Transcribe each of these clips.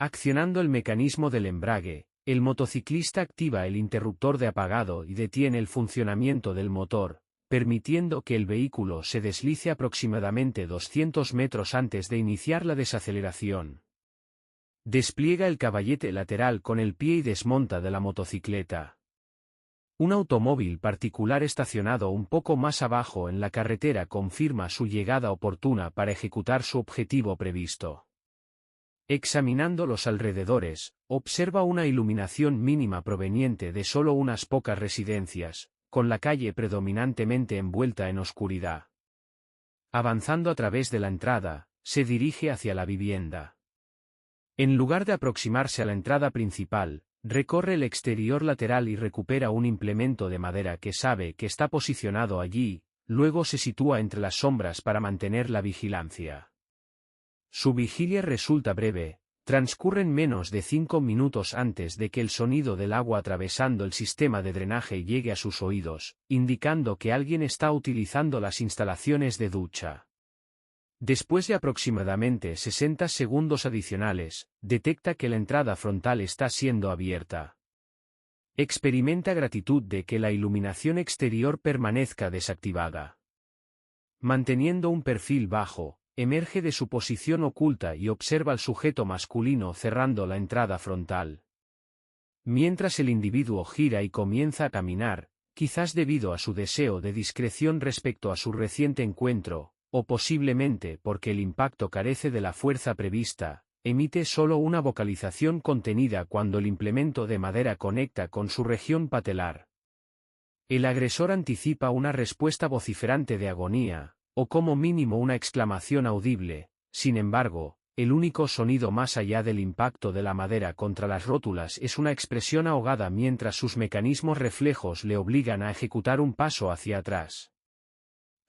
Accionando el mecanismo del embrague, el motociclista activa el interruptor de apagado y detiene el funcionamiento del motor, permitiendo que el vehículo se deslice aproximadamente 200 metros antes de iniciar la desaceleración. Despliega el caballete lateral con el pie y desmonta de la motocicleta. Un automóvil particular estacionado un poco más abajo en la carretera confirma su llegada oportuna para ejecutar su objetivo previsto. Examinando los alrededores, observa una iluminación mínima proveniente de solo unas pocas residencias, con la calle predominantemente envuelta en oscuridad. Avanzando a través de la entrada, se dirige hacia la vivienda. En lugar de aproximarse a la entrada principal, recorre el exterior lateral y recupera un implemento de madera que sabe que está posicionado allí, luego se sitúa entre las sombras para mantener la vigilancia. Su vigilia resulta breve, transcurren menos de 5 minutos antes de que el sonido del agua atravesando el sistema de drenaje llegue a sus oídos, indicando que alguien está utilizando las instalaciones de ducha. Después de aproximadamente 60 segundos adicionales, detecta que la entrada frontal está siendo abierta. Experimenta gratitud de que la iluminación exterior permanezca desactivada. Manteniendo un perfil bajo, emerge de su posición oculta y observa al sujeto masculino cerrando la entrada frontal. Mientras el individuo gira y comienza a caminar, quizás debido a su deseo de discreción respecto a su reciente encuentro, o posiblemente porque el impacto carece de la fuerza prevista, emite solo una vocalización contenida cuando el implemento de madera conecta con su región patelar. El agresor anticipa una respuesta vociferante de agonía, o como mínimo una exclamación audible. Sin embargo, el único sonido más allá del impacto de la madera contra las rótulas es una expresión ahogada mientras sus mecanismos reflejos le obligan a ejecutar un paso hacia atrás.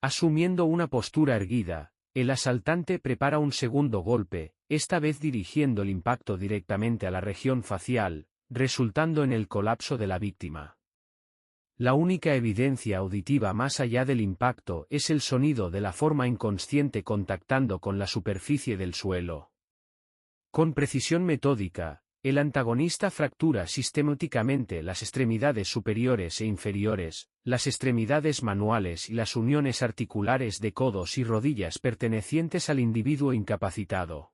Asumiendo una postura erguida, el asaltante prepara un segundo golpe, esta vez dirigiendo el impacto directamente a la región facial, resultando en el colapso de la víctima. La única evidencia auditiva más allá del impacto es el sonido de la forma inconsciente contactando con la superficie del suelo. Con precisión metódica, el antagonista fractura sistemáticamente las extremidades superiores e inferiores, las extremidades manuales y las uniones articulares de codos y rodillas pertenecientes al individuo incapacitado.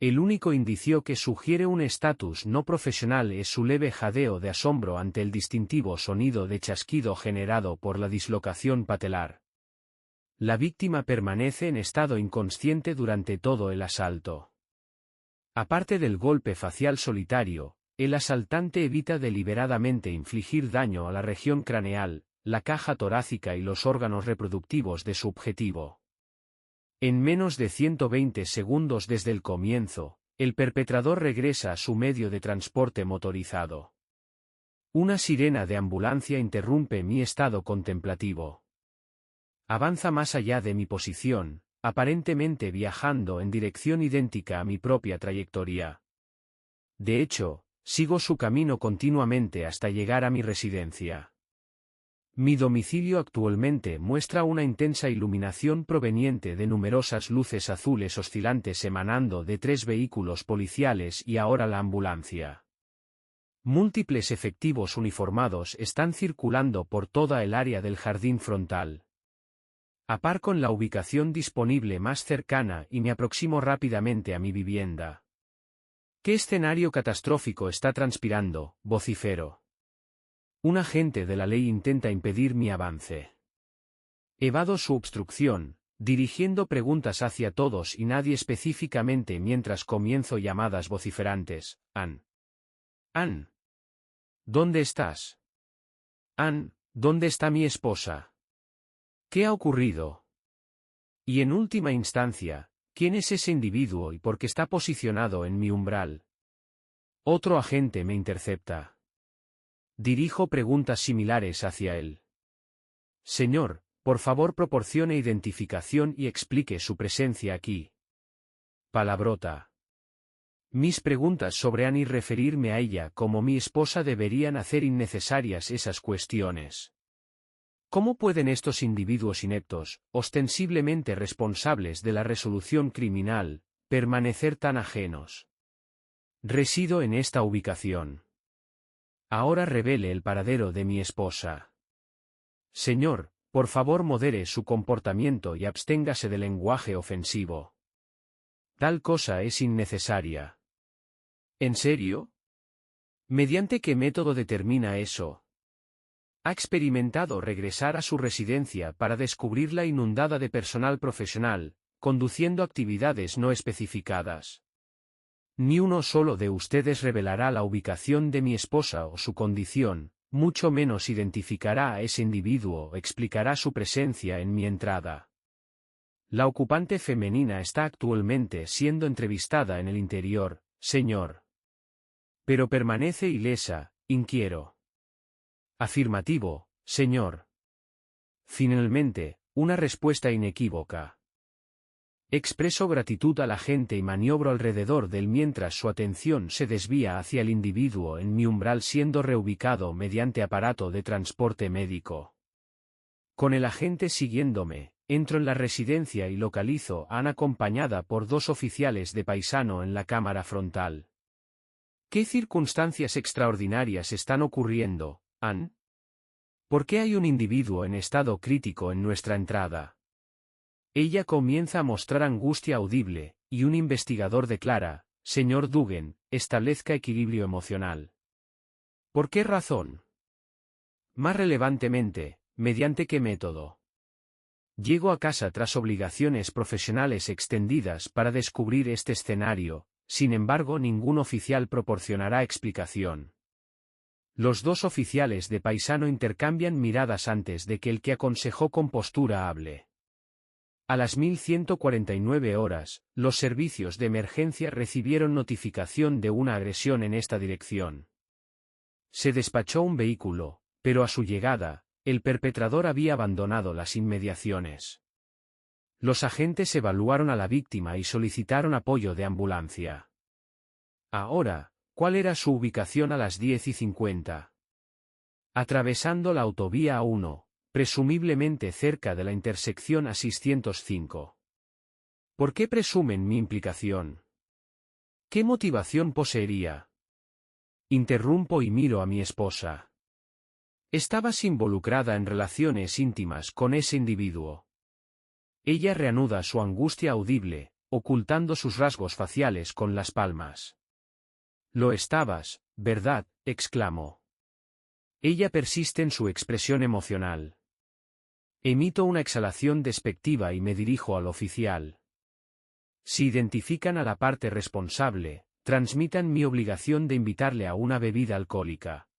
El único indicio que sugiere un estatus no profesional es su leve jadeo de asombro ante el distintivo sonido de chasquido generado por la dislocación patelar. La víctima permanece en estado inconsciente durante todo el asalto. Aparte del golpe facial solitario, el asaltante evita deliberadamente infligir daño a la región craneal, la caja torácica y los órganos reproductivos de su objetivo. En menos de 120 segundos desde el comienzo, el perpetrador regresa a su medio de transporte motorizado. Una sirena de ambulancia interrumpe mi estado contemplativo. Avanza más allá de mi posición, aparentemente viajando en dirección idéntica a mi propia trayectoria. De hecho, sigo su camino continuamente hasta llegar a mi residencia. Mi domicilio actualmente muestra una intensa iluminación proveniente de numerosas luces azules oscilantes emanando de 3 vehículos policiales y ahora la ambulancia. Múltiples efectivos uniformados están circulando por toda el área del jardín frontal. A par con la ubicación disponible más cercana y me aproximo rápidamente a mi vivienda. ¿Qué escenario catastrófico está transpirando? Vocifero. Un agente de la ley intenta impedir mi avance. Evado su obstrucción, dirigiendo preguntas hacia todos y nadie específicamente mientras comienzo llamadas vociferantes. Ann. Ann. ¿Dónde estás? Ann, ¿dónde está mi esposa? ¿Qué ha ocurrido? Y en última instancia, ¿quién es ese individuo y por qué está posicionado en mi umbral? Otro agente me intercepta. Dirijo preguntas similares hacia él. Señor, por favor proporcione identificación y explique su presencia aquí. Palabrota. Mis preguntas sobre Ann y referirme a ella como mi esposa deberían hacer innecesarias esas cuestiones. ¿Cómo pueden estos individuos ineptos, ostensiblemente responsables de la resolución criminal, permanecer tan ajenos? Resido en esta ubicación. Ahora revele el paradero de mi esposa. Señor, por favor modere su comportamiento y absténgase de lenguaje ofensivo. Tal cosa es innecesaria. ¿En serio? ¿Mediante qué método determina eso? ¿Ha experimentado regresar a su residencia para descubrirla inundada de personal profesional, conduciendo actividades no especificadas? Ni uno solo de ustedes revelará la ubicación de mi esposa o su condición, mucho menos identificará a ese individuo o explicará su presencia en mi entrada. La ocupante femenina está actualmente siendo entrevistada en el interior, señor. Pero permanece ilesa, inquiero. Afirmativo, señor. Finalmente, una respuesta inequívoca. Expreso gratitud a la gente y maniobro alrededor de él mientras su atención se desvía hacia el individuo en mi umbral siendo reubicado mediante aparato de transporte médico. Con el agente siguiéndome, entro en la residencia y localizo a Ann acompañada por 2 oficiales de paisano en la cámara frontal. ¿Qué circunstancias extraordinarias están ocurriendo, Ann? ¿Por qué hay un individuo en estado crítico en nuestra entrada? Ella comienza a mostrar angustia audible, y un investigador declara, señor Dugan, establezca equilibrio emocional. ¿Por qué razón? Más relevantemente, ¿mediante qué método? Llego a casa tras obligaciones profesionales extendidas para descubrir este escenario, sin embargo ningún oficial proporcionará explicación. Los 2 oficiales de paisano intercambian miradas antes de que el que aconsejó con postura hable. A las 1149 horas, los servicios de emergencia recibieron notificación de una agresión en esta dirección. Se despachó un vehículo, pero a su llegada, el perpetrador había abandonado las inmediaciones. Los agentes evaluaron a la víctima y solicitaron apoyo de ambulancia. Ahora, ¿cuál era su ubicación a las 10:50? Atravesando la autovía A1. Presumiblemente cerca de la intersección A605. ¿Por qué presumen mi implicación? ¿Qué motivación poseería? Interrumpo y miro a mi esposa. ¿Estabas involucrada en relaciones íntimas con ese individuo? Ella reanuda su angustia audible, ocultando sus rasgos faciales con las palmas. Lo estabas, ¿verdad?, exclamó. Ella persiste en su expresión emocional. Emito una exhalación despectiva y me dirijo al oficial. Si identifican a la parte responsable, transmitan mi obligación de invitarle a una bebida alcohólica.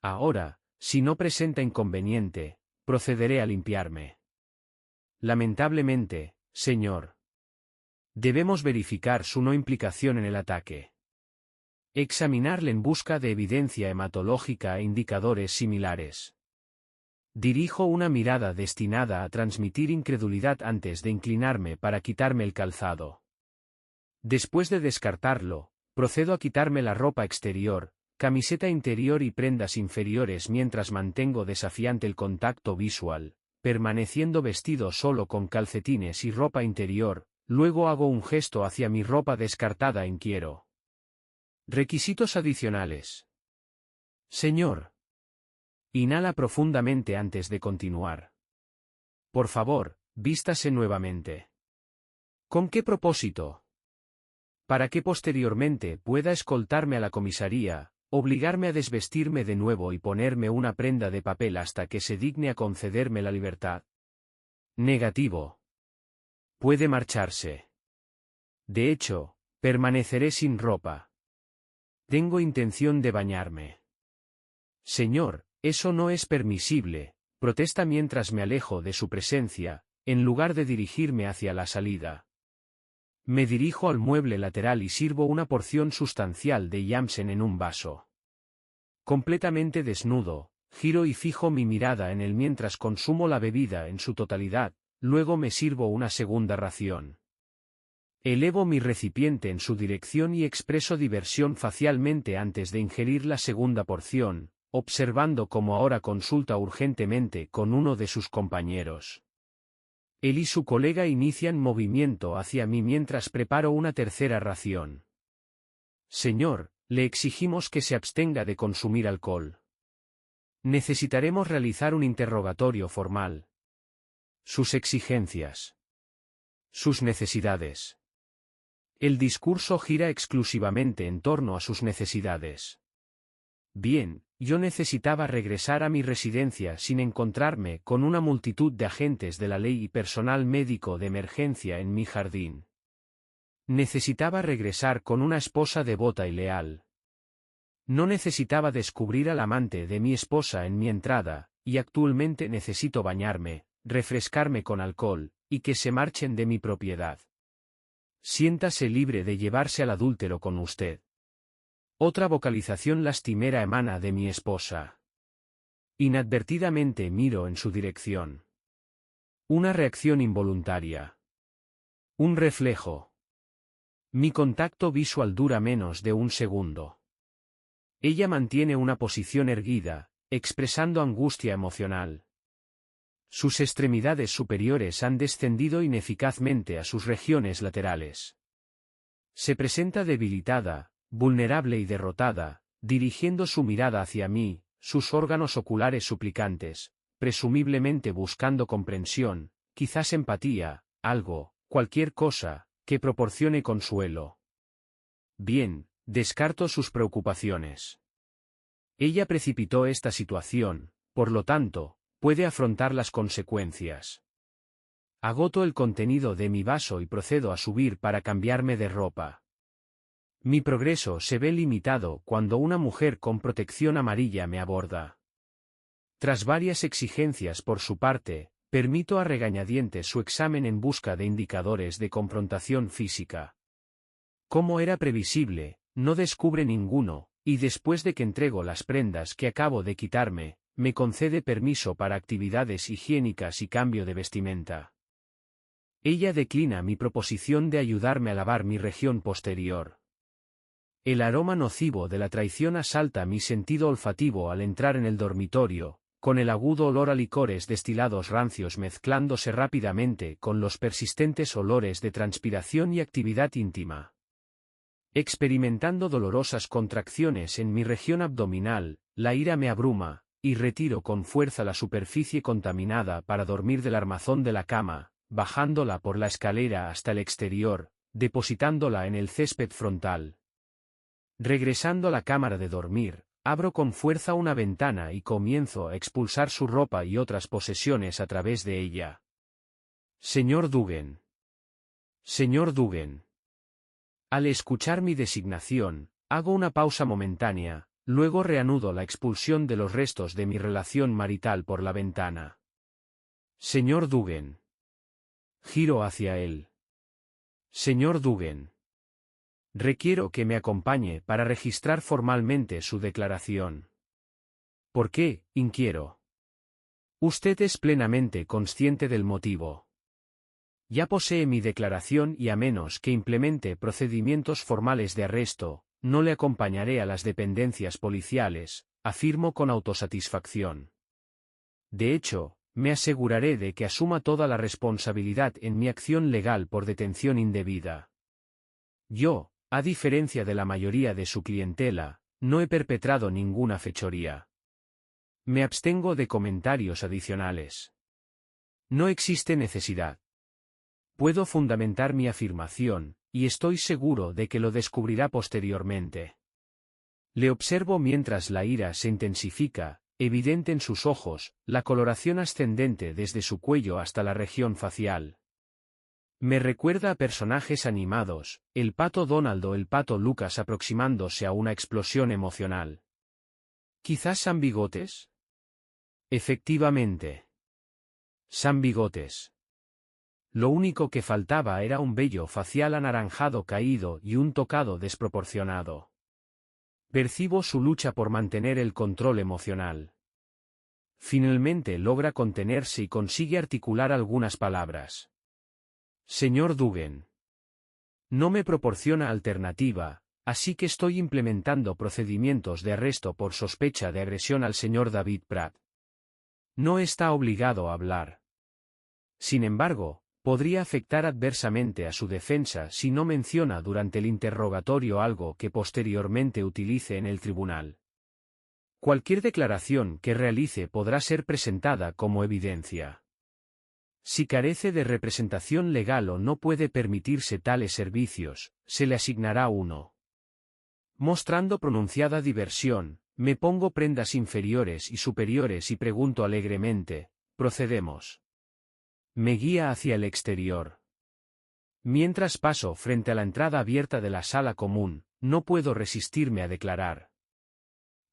Ahora, si no presenta inconveniente, procederé a limpiarme. Lamentablemente, señor. Debemos verificar su no implicación en el ataque. Examinarle en busca de evidencia hematológica e indicadores similares. Dirijo una mirada destinada a transmitir incredulidad antes de inclinarme para quitarme el calzado. Después de descartarlo, procedo a quitarme la ropa exterior, camiseta interior y prendas inferiores mientras mantengo desafiante el contacto visual, permaneciendo vestido solo con calcetines y ropa interior, luego hago un gesto hacia mi ropa descartada en quiero. Requisitos adicionales. Señor. Inhala profundamente antes de continuar. Por favor, vístase nuevamente. ¿Con qué propósito? Para que posteriormente pueda escoltarme a la comisaría, obligarme a desvestirme de nuevo y ponerme una prenda de papel hasta que se digne a concederme la libertad. Negativo. Puede marcharse. De hecho, permaneceré sin ropa. Tengo intención de bañarme. Señor, eso no es permisible, protesta mientras me alejo de su presencia, en lugar de dirigirme hacia la salida. Me dirijo al mueble lateral y sirvo una porción sustancial de Jameson en un vaso. Completamente desnudo, giro y fijo mi mirada en él mientras consumo la bebida en su totalidad, luego me sirvo una segunda ración. Elevo mi recipiente en su dirección y expreso diversión facialmente antes de ingerir la segunda porción, observando cómo ahora consulta urgentemente con uno de sus compañeros. Él y su colega inician movimiento hacia mí mientras preparo una tercera ración. Señor, le exigimos que se abstenga de consumir alcohol. Necesitaremos realizar un interrogatorio formal. Sus exigencias. Sus necesidades. El discurso gira exclusivamente en torno a sus necesidades. Bien, yo necesitaba regresar a mi residencia sin encontrarme con una multitud de agentes de la ley y personal médico de emergencia en mi jardín. Necesitaba regresar con una esposa devota y leal. No necesitaba descubrir al amante de mi esposa en mi entrada, y actualmente necesito bañarme, refrescarme con alcohol, y que se marchen de mi propiedad. Siéntase libre de llevarse al adúltero con usted. Otra vocalización lastimera emana de mi esposa. Inadvertidamente miro en su dirección. Una reacción involuntaria. Un reflejo. Mi contacto visual dura menos de un segundo. Ella mantiene una posición erguida, expresando angustia emocional. Sus extremidades superiores han descendido ineficazmente a sus regiones laterales. Se presenta debilitada, vulnerable y derrotada, dirigiendo su mirada hacia mí, sus órganos oculares suplicantes, presumiblemente buscando comprensión, quizás empatía, algo, cualquier cosa, que proporcione consuelo. Bien, descarto sus preocupaciones. Ella precipitó esta situación, por lo tanto, puede afrontar las consecuencias. Agoto el contenido de mi vaso y procedo a subir para cambiarme de ropa. Mi progreso se ve limitado cuando una mujer con protección amarilla me aborda. Tras varias exigencias por su parte, permito a regañadientes su examen en busca de indicadores de confrontación física. Como era previsible, no descubre ninguno, y después de que entrego las prendas que acabo de quitarme, me concede permiso para actividades higiénicas y cambio de vestimenta. Ella declina mi proposición de ayudarme a lavar mi región posterior. El aroma nocivo de la traición asalta mi sentido olfativo al entrar en el dormitorio, con el agudo olor a licores destilados rancios mezclándose rápidamente con los persistentes olores de transpiración y actividad íntima. Experimentando dolorosas contracciones en mi región abdominal, la ira me abruma, y retiro con fuerza la superficie contaminada para dormir del armazón de la cama, bajándola por la escalera hasta el exterior, depositándola en el césped frontal. Regresando a la cámara de dormir, abro con fuerza una ventana y comienzo a expulsar su ropa y otras posesiones a través de ella. Señor Dugan. Señor Dugan. Al escuchar mi designación, hago una pausa momentánea, luego reanudo la expulsión de los restos de mi relación marital por la ventana. Señor Dugan. Giro hacia él. Señor Dugan. Requiero que me acompañe para registrar formalmente su declaración. ¿Por qué? Inquiero. Usted es plenamente consciente del motivo. Ya posee mi declaración y a menos que implemente procedimientos formales de arresto, no le acompañaré a las dependencias policiales, afirmo con autosatisfacción. De hecho, me aseguraré de que asuma toda la responsabilidad en mi acción legal por detención indebida. Yo, a diferencia de la mayoría de su clientela, no he perpetrado ninguna fechoría. Me abstengo de comentarios adicionales. No existe necesidad. Puedo fundamentar mi afirmación, y estoy seguro de que lo descubrirá posteriormente. Le observo mientras la ira se intensifica, evidente en sus ojos, la coloración ascendente desde su cuello hasta la región facial. Me recuerda a personajes animados, el pato Donald o el pato Lucas aproximándose a una explosión emocional. ¿Quizás San Bigotes? Efectivamente. San Bigotes. Lo único que faltaba era un vello facial anaranjado caído y un tocado desproporcionado. Percibo su lucha por mantener el control emocional. Finalmente logra contenerse y consigue articular algunas palabras. Señor Dugan. No me proporciona alternativa, así que estoy implementando procedimientos de arresto por sospecha de agresión al señor David Pratt. No está obligado a hablar. Sin embargo, podría afectar adversamente a su defensa si no menciona durante el interrogatorio algo que posteriormente utilice en el tribunal. Cualquier declaración que realice podrá ser presentada como evidencia. Si carece de representación legal o no puede permitirse tales servicios, se le asignará uno. Mostrando pronunciada diversión, me pongo prendas inferiores y superiores y pregunto alegremente, procedemos. Me guía hacia el exterior. Mientras paso frente a la entrada abierta de la sala común, no puedo resistirme a declarar.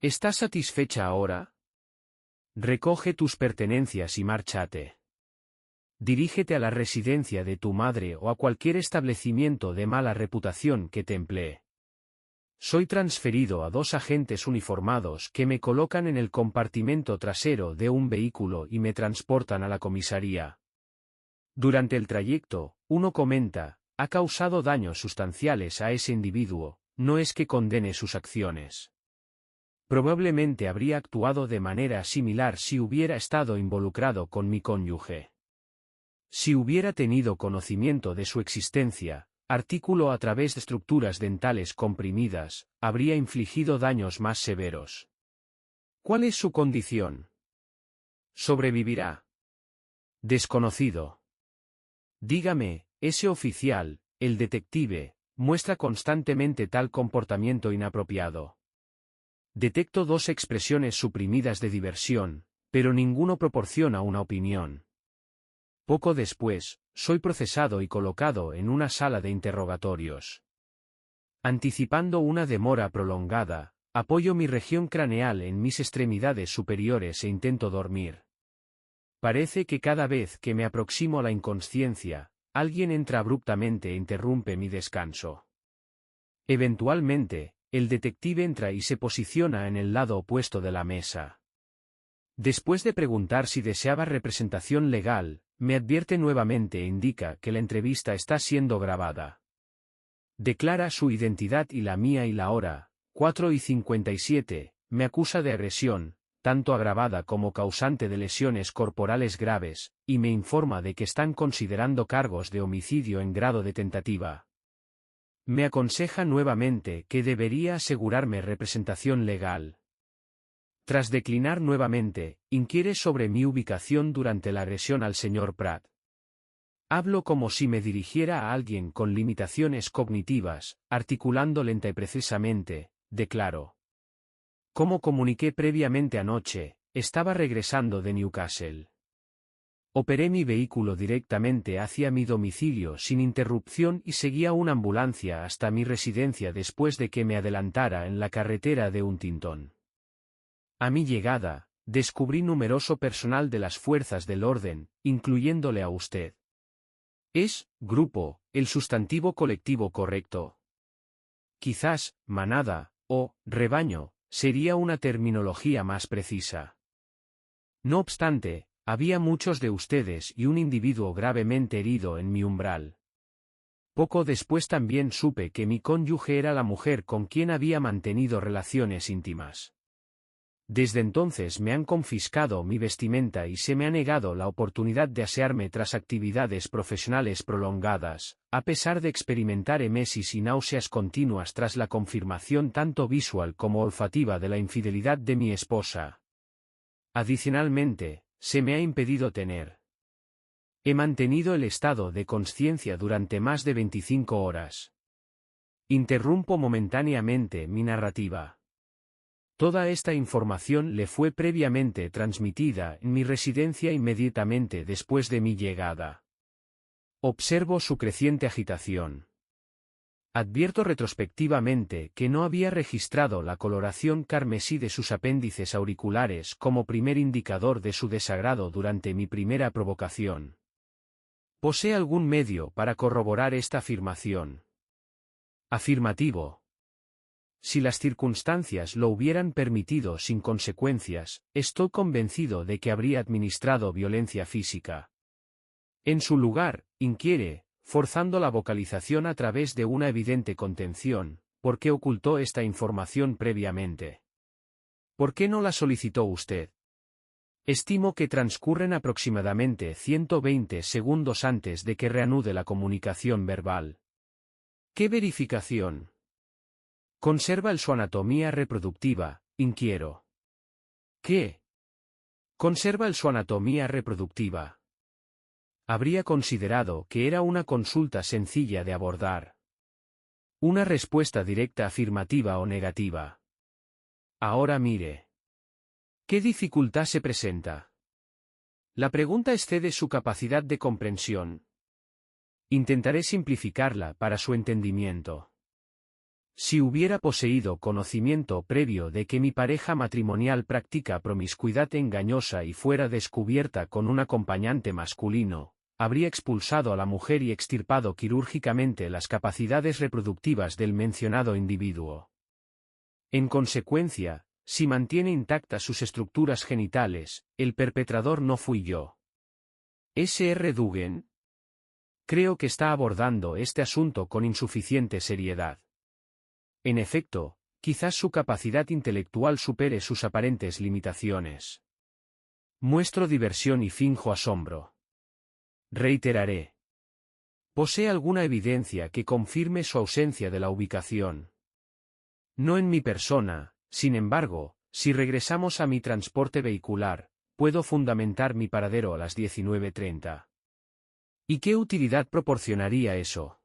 ¿Estás satisfecha ahora? Recoge tus pertenencias y márchate. Dirígete a la residencia de tu madre o a cualquier establecimiento de mala reputación que te emplee. Soy transferido a 2 agentes uniformados que me colocan en el compartimento trasero de un vehículo y me transportan a la comisaría. Durante el trayecto, uno comenta, ha causado daños sustanciales a ese individuo, no es que condene sus acciones. Probablemente habría actuado de manera similar si hubiera estado involucrado con mi cónyuge. Si hubiera tenido conocimiento de su existencia, artículo a través de estructuras dentales comprimidas, habría infligido daños más severos. ¿Cuál es su condición? ¿Sobrevivirá? Desconocido. Dígame, ese oficial, el detective, muestra constantemente tal comportamiento inapropiado. Detecto 2 expresiones suprimidas de diversión, pero ninguno proporciona una opinión. Poco después, soy procesado y colocado en una sala de interrogatorios. Anticipando una demora prolongada, apoyo mi región craneal en mis extremidades superiores e intento dormir. Parece que cada vez que me aproximo a la inconsciencia, alguien entra abruptamente e interrumpe mi descanso. Eventualmente, el detective entra y se posiciona en el lado opuesto de la mesa. Después de preguntar si deseaba representación legal, me advierte nuevamente e indica que la entrevista está siendo grabada. Declara su identidad y la mía y la hora, 4:57, me acusa de agresión, tanto agravada como causante de lesiones corporales graves, y me informa de que están considerando cargos de homicidio en grado de tentativa. Me aconseja nuevamente que debería asegurarme representación legal. Tras declinar nuevamente, inquiere sobre mi ubicación durante la agresión al señor Pratt. Hablo como si me dirigiera a alguien con limitaciones cognitivas, articulando lenta y precisamente, declaro. Como comuniqué previamente anoche, estaba regresando de Newcastle. Operé mi vehículo directamente hacia mi domicilio sin interrupción y seguía una ambulancia hasta mi residencia después de que me adelantara en la carretera de Huntington. A mi llegada, descubrí numeroso personal de las fuerzas del orden, incluyéndole a usted. ¿Es, grupo, el sustantivo colectivo correcto? Quizás, manada, o, rebaño, sería una terminología más precisa. No obstante, había muchos de ustedes y un individuo gravemente herido en mi umbral. Poco después también supe que mi cónyuge era la mujer con quien había mantenido relaciones íntimas. Desde entonces me han confiscado mi vestimenta y se me ha negado la oportunidad de asearme tras actividades profesionales prolongadas, a pesar de experimentar emesis y náuseas continuas tras la confirmación tanto visual como olfativa de la infidelidad de mi esposa. Adicionalmente, se me ha impedido tener. He mantenido el estado de consciencia durante más de 25 horas. Interrumpo momentáneamente mi narrativa. Toda esta información le fue previamente transmitida en mi residencia inmediatamente después de mi llegada. Observo su creciente agitación. Advierto retrospectivamente que no había registrado la coloración carmesí de sus apéndices auriculares como primer indicador de su desagrado durante mi primera provocación. ¿Posee algún medio para corroborar esta afirmación? Afirmativo. Si las circunstancias lo hubieran permitido sin consecuencias, estoy convencido de que habría administrado violencia física. En su lugar, inquiere, forzando la vocalización a través de una evidente contención, ¿por qué ocultó esta información previamente? ¿Por qué no la solicitó usted? Estimo que transcurren aproximadamente 120 segundos antes de que reanude la comunicación verbal. ¿Qué verificación? Conserva su anatomía reproductiva, inquiero. ¿Qué? Conserva su anatomía reproductiva. Habría considerado que era una consulta sencilla de abordar. Una respuesta directa afirmativa o negativa. Ahora mire. ¿Qué dificultad se presenta? La pregunta excede su capacidad de comprensión. Intentaré simplificarla para su entendimiento. Si hubiera poseído conocimiento previo de que mi pareja matrimonial practica promiscuidad engañosa y fuera descubierta con un acompañante masculino, habría expulsado a la mujer y extirpado quirúrgicamente las capacidades reproductivas del mencionado individuo. En consecuencia, si mantiene intactas sus estructuras genitales, el perpetrador no fui yo. S.R. Dugan. Creo que está abordando este asunto con insuficiente seriedad. En efecto, quizás su capacidad intelectual supere sus aparentes limitaciones. Muestro diversión y finjo asombro. Reiteraré. ¿Posee alguna evidencia que confirme su ausencia de la ubicación? No en mi persona, sin embargo, si regresamos a mi transporte vehicular, puedo fundamentar mi paradero a las 19:30. ¿Y qué utilidad proporcionaría eso?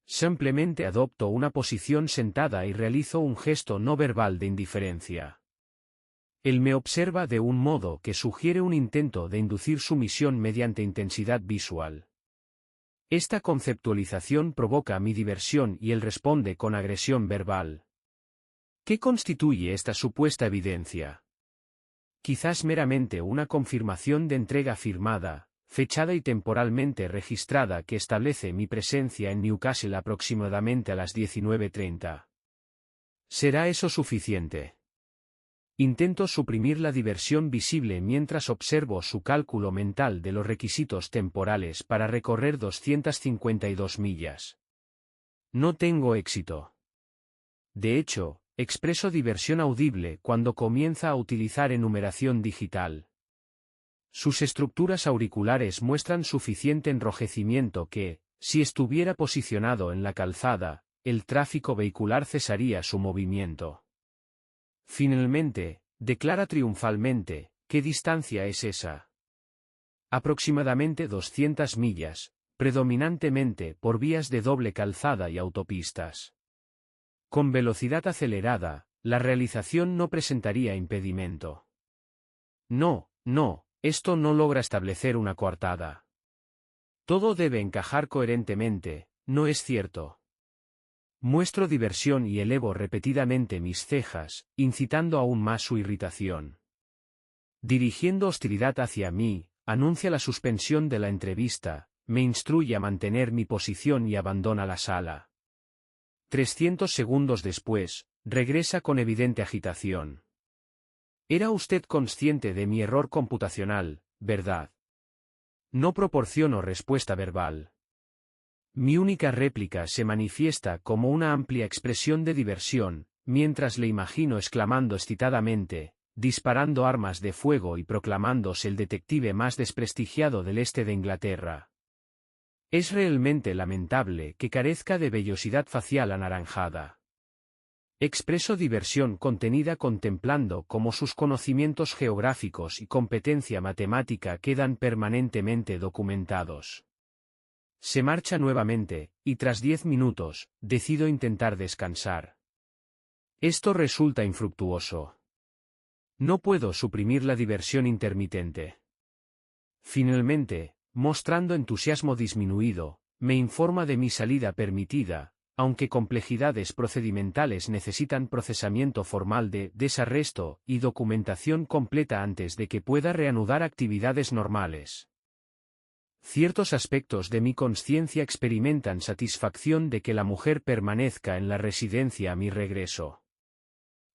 Simplemente adopto una posición sentada y realizo un gesto no verbal de indiferencia. Él me observa de un modo que sugiere un intento de inducir sumisión mediante intensidad visual. Esta conceptualización provoca mi diversión y él responde con agresión verbal. ¿Qué constituye esta supuesta evidencia? Quizás meramente una confirmación de entrega firmada, fechada y temporalmente registrada que establece mi presencia en Newcastle aproximadamente a las 19:30. ¿Será eso suficiente? Intento suprimir la diversión visible mientras observo su cálculo mental de los requisitos temporales para recorrer 252 millas. No tengo éxito. De hecho, expreso diversión audible cuando comienza a utilizar enumeración digital. Sus estructuras auriculares muestran suficiente enrojecimiento que, si estuviera posicionado en la calzada, el tráfico vehicular cesaría su movimiento. Finalmente, declara triunfalmente, ¿qué distancia es esa? Aproximadamente 200 millas, predominantemente por vías de doble calzada y autopistas. Con velocidad acelerada, la realización no presentaría impedimento. No, esto no logra establecer una coartada. Todo debe encajar coherentemente, ¿no es cierto? Muestro diversión y elevo repetidamente mis cejas, incitando aún más su irritación. Dirigiendo hostilidad hacia mí, anuncia la suspensión de la entrevista, me instruye a mantener mi posición y abandona la sala. 300 segundos después, regresa con evidente agitación. Era usted consciente de mi error computacional, ¿verdad? No proporciono respuesta verbal. Mi única réplica se manifiesta como una amplia expresión de diversión, mientras le imagino exclamando excitadamente, disparando armas de fuego y proclamándose el detective más desprestigiado del este de Inglaterra. Es realmente lamentable que carezca de vellosidad facial anaranjada. Expreso diversión contenida contemplando cómo sus conocimientos geográficos y competencia matemática quedan permanentemente documentados. Se marcha nuevamente, y tras 10 minutos, decido intentar descansar. Esto resulta infructuoso. No puedo suprimir la diversión intermitente. Finalmente, mostrando entusiasmo disminuido, me informa de mi salida permitida, aunque complejidades procedimentales necesitan procesamiento formal de desarresto y documentación completa antes de que pueda reanudar actividades normales. Ciertos aspectos de mi conciencia experimentan satisfacción de que la mujer permanezca en la residencia a mi regreso.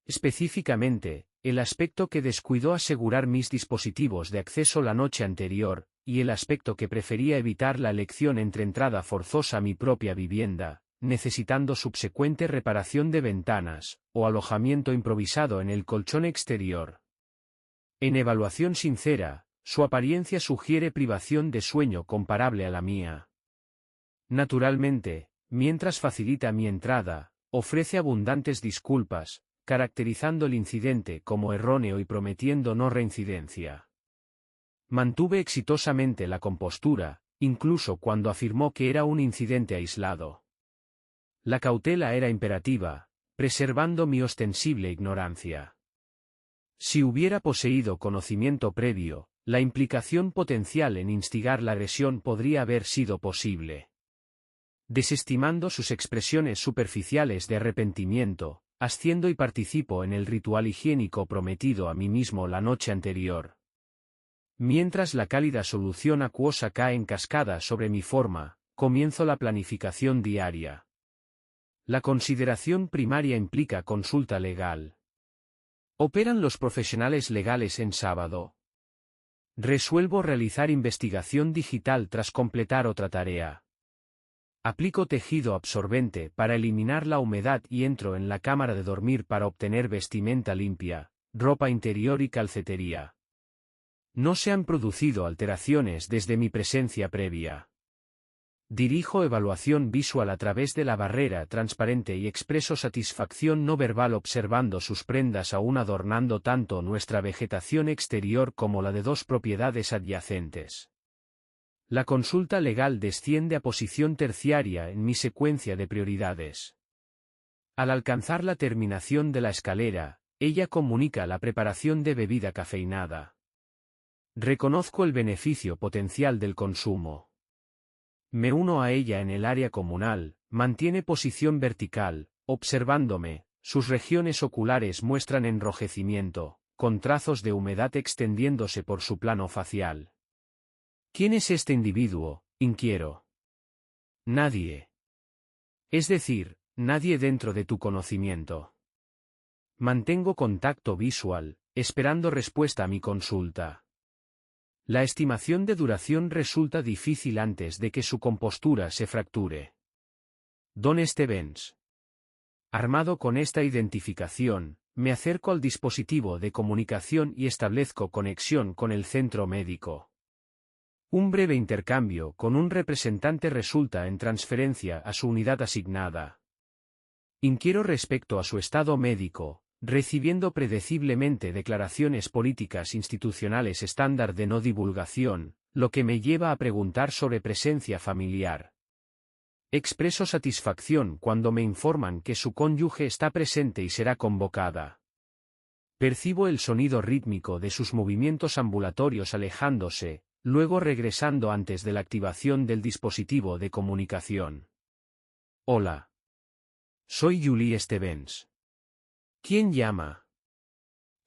Específicamente, el aspecto que descuidó asegurar mis dispositivos de acceso la noche anterior, y el aspecto que prefería evitar la elección entre entrada forzosa a mi propia vivienda, necesitando subsecuente reparación de ventanas, o alojamiento improvisado en el colchón exterior. En evaluación sincera, su apariencia sugiere privación de sueño comparable a la mía. Naturalmente, mientras facilita mi entrada, ofrece abundantes disculpas, caracterizando el incidente como erróneo y prometiendo no reincidencia. Mantuve exitosamente la compostura, incluso cuando afirmó que era un incidente aislado. La cautela era imperativa, preservando mi ostensible ignorancia. Si hubiera poseído conocimiento previo, la implicación potencial en instigar la agresión podría haber sido posible. Desestimando sus expresiones superficiales de arrepentimiento, asciendo y participo en el ritual higiénico prometido a mí mismo la noche anterior. Mientras la cálida solución acuosa cae en cascada sobre mi forma, comienzo la planificación diaria. La consideración primaria implica consulta legal. ¿Operan los profesionales legales en sábado? Resuelvo realizar investigación digital tras completar otra tarea. Aplico tejido absorbente para eliminar la humedad y entro en la cámara de dormir para obtener vestimenta limpia, ropa interior y calcetería. No se han producido alteraciones desde mi presencia previa. Dirijo evaluación visual a través de la barrera transparente y expreso satisfacción no verbal observando sus prendas aún adornando tanto nuestra vegetación exterior como la de dos propiedades adyacentes. La consulta legal desciende a posición terciaria en mi secuencia de prioridades. Al alcanzar la terminación de la escalera, ella comunica la preparación de bebida cafeinada. Reconozco el beneficio potencial del consumo. Me uno a ella en el área comunal, mantiene posición vertical, observándome, sus regiones oculares muestran enrojecimiento, con trazos de humedad extendiéndose por su plano facial. ¿Quién es este individuo?, inquiero. Nadie. Es decir, nadie dentro de tu conocimiento. Mantengo contacto visual, esperando respuesta a mi consulta. La estimación de duración resulta difícil antes de que su compostura se fracture. Don Stevens. Armado con esta identificación, me acerco al dispositivo de comunicación y establezco conexión con el centro médico. Un breve intercambio con un representante resulta en transferencia a su unidad asignada. Inquiero respecto a su estado médico, recibiendo predeciblemente declaraciones políticas institucionales estándar de no divulgación, lo que me lleva a preguntar sobre presencia familiar. Expreso satisfacción cuando me informan que su cónyuge está presente y será convocada. Percibo el sonido rítmico de sus movimientos ambulatorios alejándose, luego regresando antes de la activación del dispositivo de comunicación. Hola. Soy Julie Stevens. ¿Quién llama?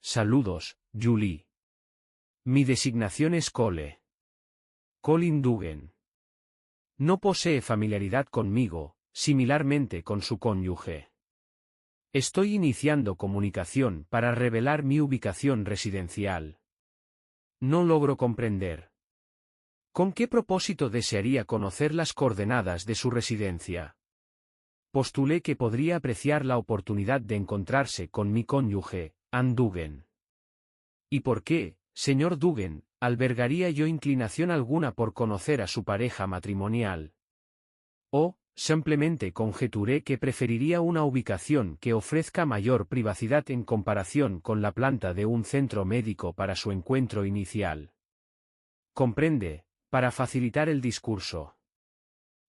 Saludos, Julie. Mi designación es Cole. Colin Dugan. No posee familiaridad conmigo, similarmente con su cónyuge. Estoy iniciando comunicación para revelar mi ubicación residencial. No logro comprender. ¿Con qué propósito desearía conocer las coordenadas de su residencia? Postulé que podría apreciar la oportunidad de encontrarse con mi cónyuge, Ann Dugan. ¿Y por qué, señor Dugan, albergaría yo inclinación alguna por conocer a su pareja matrimonial? O, simplemente conjeturé que preferiría una ubicación que ofrezca mayor privacidad en comparación con la planta de un centro médico para su encuentro inicial. Comprende, para facilitar el discurso.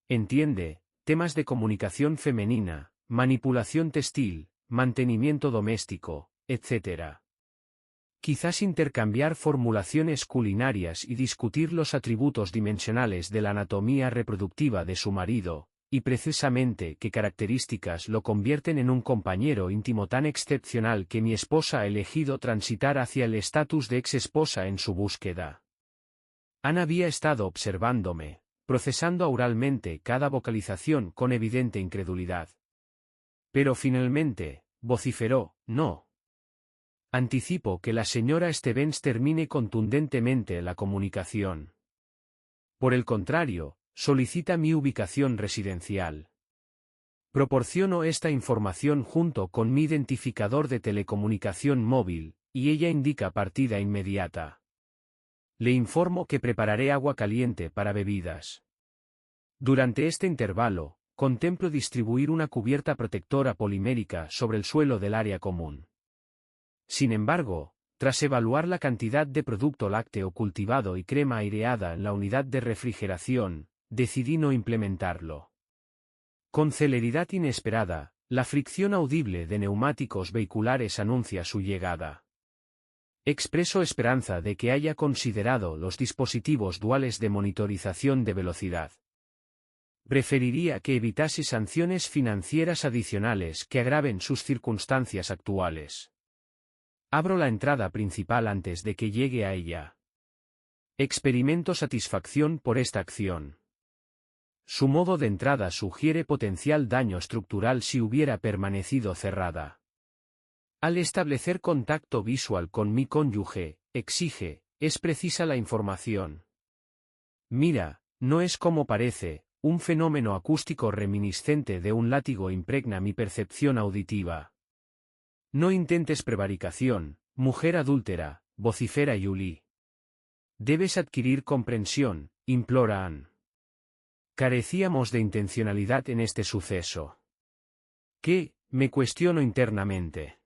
Entiende. Temas de comunicación femenina, manipulación textil, mantenimiento doméstico, etc. Quizás intercambiar formulaciones culinarias y discutir los atributos dimensionales de la anatomía reproductiva de su marido, y precisamente qué características lo convierten en un compañero íntimo tan excepcional que mi esposa ha elegido transitar hacia el estatus de ex-esposa en su búsqueda. Ann había estado observándome, procesando auralmente cada vocalización con evidente incredulidad. Pero finalmente, vociferó, no. Anticipo que la señora Stevens termine contundentemente la comunicación. Por el contrario, solicita mi ubicación residencial. Proporciono esta información junto con mi identificador de telecomunicación móvil, y ella indica partida inmediata. Le informo que prepararé agua caliente para bebidas. Durante este intervalo, contemplo distribuir una cubierta protectora polimérica sobre el suelo del área común. Sin embargo, tras evaluar la cantidad de producto lácteo cultivado y crema aireada en la unidad de refrigeración, decidí no implementarlo. Con celeridad inesperada, la fricción audible de neumáticos vehiculares anuncia su llegada. Expreso esperanza de que haya considerado los dispositivos duales de monitorización de velocidad. Preferiría que evitase sanciones financieras adicionales que agraven sus circunstancias actuales. Abro la entrada principal antes de que llegue a ella. Experimento satisfacción por esta acción. Su modo de entrada sugiere potencial daño estructural si hubiera permanecido cerrada. Al establecer contacto visual con mi cónyuge, exige, es precisa la información. Mira, no es como parece, un fenómeno acústico reminiscente de un látigo impregna mi percepción auditiva. No intentes prevaricación, mujer adúltera, vocifera Julie. Debes adquirir comprensión, implora Anne. Carecíamos de intencionalidad en este suceso. ¿Qué? Me cuestiono internamente.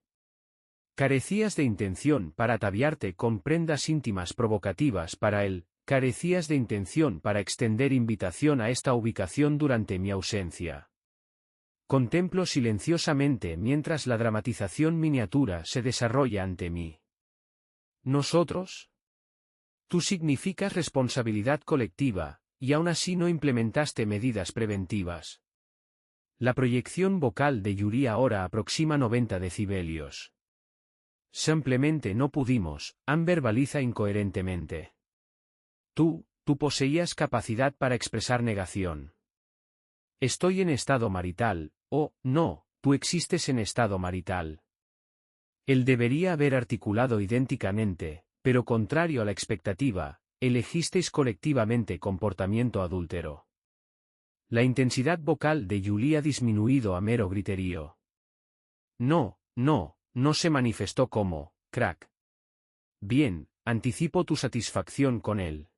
Carecías de intención para ataviarte con prendas íntimas provocativas para él, carecías de intención para extender invitación a esta ubicación durante mi ausencia. Contemplo silenciosamente mientras la dramatización miniatura se desarrolla ante mí. ¿Nosotros? Tú significas responsabilidad colectiva, y aún así no implementaste medidas preventivas. La proyección vocal de Yuri ahora aproxima 90 decibelios. Simplemente no pudimos, Anne verbaliza incoherentemente. Tú poseías capacidad para expresar negación. Estoy en estado marital, no, tú existes en estado marital. Él debería haber articulado idénticamente, pero contrario a la expectativa, elegisteis colectivamente comportamiento adúltero. La intensidad vocal de Julie ha disminuido a mero griterío. No se manifestó como, crack. Bien, anticipo tu satisfacción con él.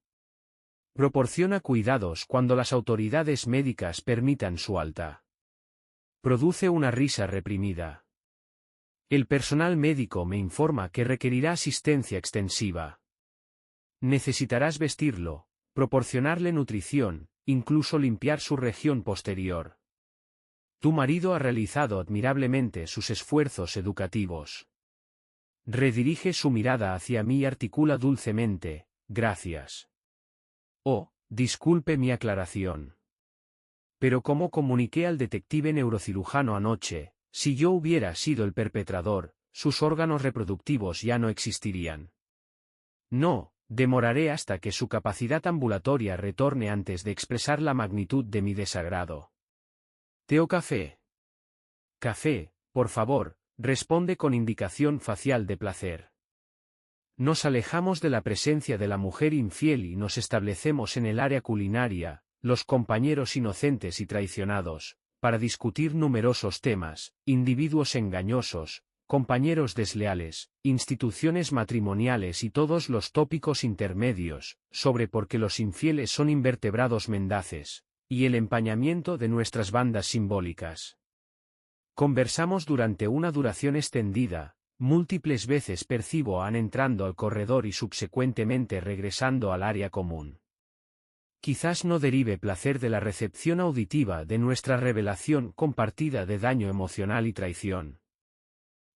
Proporciona cuidados cuando las autoridades médicas permitan su alta. Produce una risa reprimida. El personal médico me informa que requerirá asistencia extensiva. Necesitarás vestirlo, proporcionarle nutrición, incluso limpiar su región posterior. Tu marido ha realizado admirablemente sus esfuerzos educativos. Redirige su mirada hacia mí y articula dulcemente, gracias. Oh, disculpe mi aclaración. Pero como comuniqué al detective neurocirujano anoche, si yo hubiera sido el perpetrador, sus órganos reproductivos ya no existirían. No, demoraré hasta que su capacidad ambulatoria retorne antes de expresar la magnitud de mi desagrado. ¿Té o café? Café, por favor, responde con indicación facial de placer. Nos alejamos de la presencia de la mujer infiel y nos establecemos en el área culinaria, los compañeros inocentes y traicionados, para discutir numerosos temas, individuos engañosos, compañeros desleales, instituciones matrimoniales y todos los tópicos intermedios, sobre por qué los infieles son invertebrados mendaces, y el empañamiento de nuestras bandas simbólicas. Conversamos durante una duración extendida, múltiples veces percibo a Anne entrando al corredor y subsecuentemente regresando al área común. Quizás no derive placer de la recepción auditiva de nuestra revelación compartida de daño emocional y traición.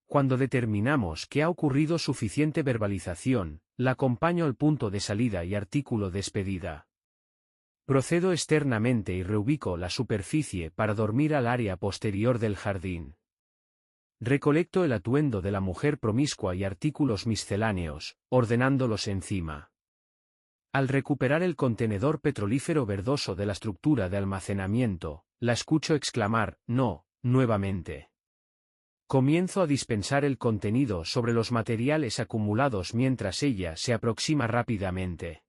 Cuando determinamos que ha ocurrido suficiente verbalización, la acompaño al punto de salida y artículo despedida. Procedo externamente y reubico la superficie para dormir al área posterior del jardín. Recolecto el atuendo de la mujer promiscua y artículos misceláneos, ordenándolos encima. Al recuperar el contenedor petrolífero verdoso de la estructura de almacenamiento, la escucho exclamar, no, nuevamente. Comienzo a dispensar el contenido sobre los materiales acumulados mientras ella se aproxima rápidamente.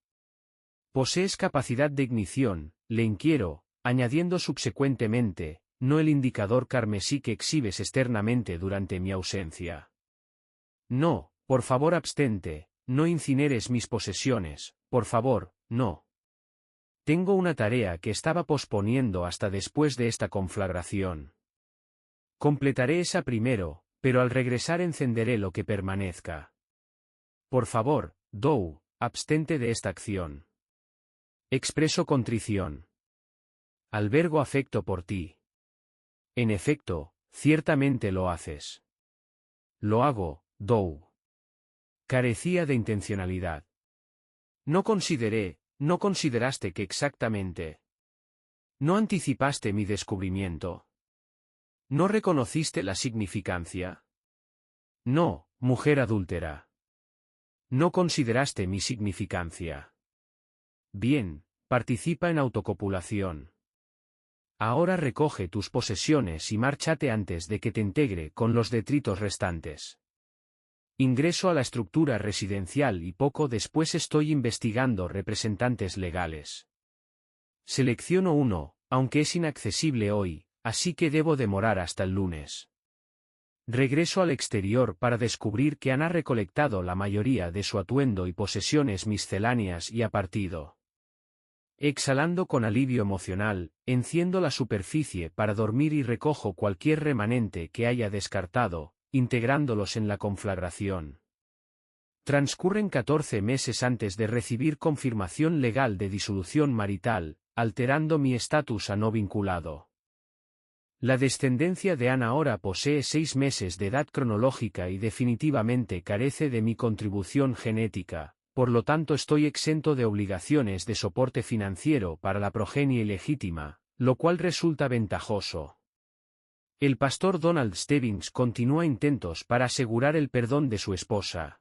Posees capacidad de ignición, le inquiero, añadiendo subsecuentemente, no el indicador carmesí que exhibes externamente durante mi ausencia. No, Por favor, abstente, no incineres mis posesiones, por favor, no. Tengo una tarea que estaba posponiendo hasta después de esta conflagración. Completaré esa primero, pero al regresar encenderé lo que permanezca. Por favor, Dow, abstente de esta acción. Expreso contrición. Albergo afecto por ti. En efecto, ciertamente lo haces. Lo hago, Dow. Carecía de intencionalidad. No consideraste que exactamente. No anticipaste mi descubrimiento. ¿No reconociste la significancia? No, mujer adúltera. No consideraste mi significancia. Bien, participa en autocopulación. Ahora recoge tus posesiones y márchate antes de que te integre con los detritos restantes. Ingreso a la estructura residencial y poco después estoy investigando representantes legales. Selecciono uno, aunque es inaccesible hoy, así que debo demorar hasta el lunes. Regreso al exterior para descubrir que han recolectado la mayoría de su atuendo y posesiones misceláneas y ha partido. Exhalando con alivio emocional, enciendo la superficie para dormir y recojo cualquier remanente que haya descartado, integrándolos en la conflagración. Transcurren 14 meses antes de recibir confirmación legal de disolución marital, alterando mi estatus a no vinculado. La descendencia de Ann ahora posee 6 meses de edad cronológica y definitivamente carece de mi contribución genética, por lo tanto estoy exento de obligaciones de soporte financiero para la progenie ilegítima, lo cual resulta ventajoso. El pastor Donald Stebbins continúa intentos para asegurar el perdón de su esposa.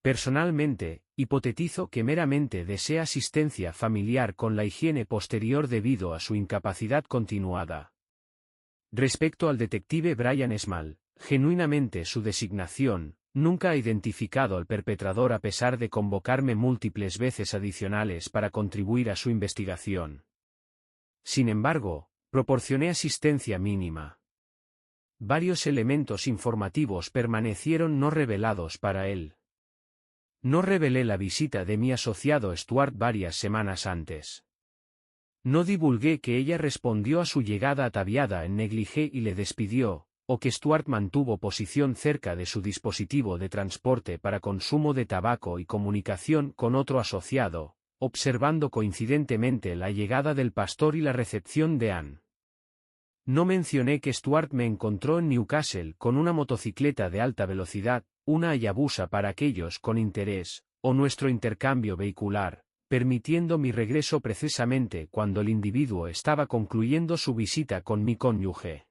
Personalmente, hipotetizo que meramente desea asistencia familiar con la higiene posterior debido a su incapacidad continuada. Respecto al detective Brian Small, genuinamente su designación, nunca ha identificado al perpetrador a pesar de convocarme múltiples veces adicionales para contribuir a su investigación. Sin embargo, proporcioné asistencia mínima. Varios elementos informativos permanecieron no revelados para él. No revelé la visita de mi asociado Stuart varias semanas antes. No divulgué que ella respondió a su llegada ataviada en negligé y le despidió, o que Stuart mantuvo posición cerca de su dispositivo de transporte para consumo de tabaco y comunicación con otro asociado, observando coincidentemente la llegada del pastor y la recepción de Ann. No mencioné que Stuart me encontró en Newcastle con una motocicleta de alta velocidad, una Hayabusa para aquellos con interés, o nuestro intercambio vehicular, permitiendo mi regreso precisamente cuando el individuo estaba concluyendo su visita con mi cónyuge.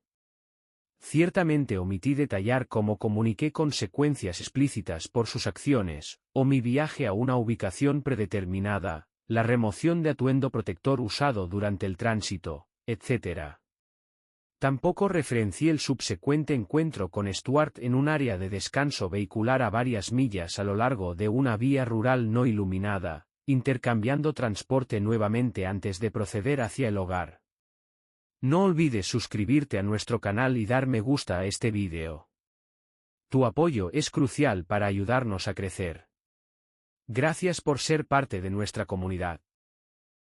Ciertamente omití detallar cómo comuniqué consecuencias explícitas por sus acciones, o mi viaje a una ubicación predeterminada, la remoción de atuendo protector usado durante el tránsito, etc. Tampoco referencié el subsecuente encuentro con Stuart en un área de descanso vehicular a varias millas a lo largo de una vía rural no iluminada, intercambiando transporte nuevamente antes de proceder hacia el hogar. No olvides suscribirte a nuestro canal y dar me gusta a este vídeo. Tu apoyo es crucial para ayudarnos a crecer. Gracias por ser parte de nuestra comunidad.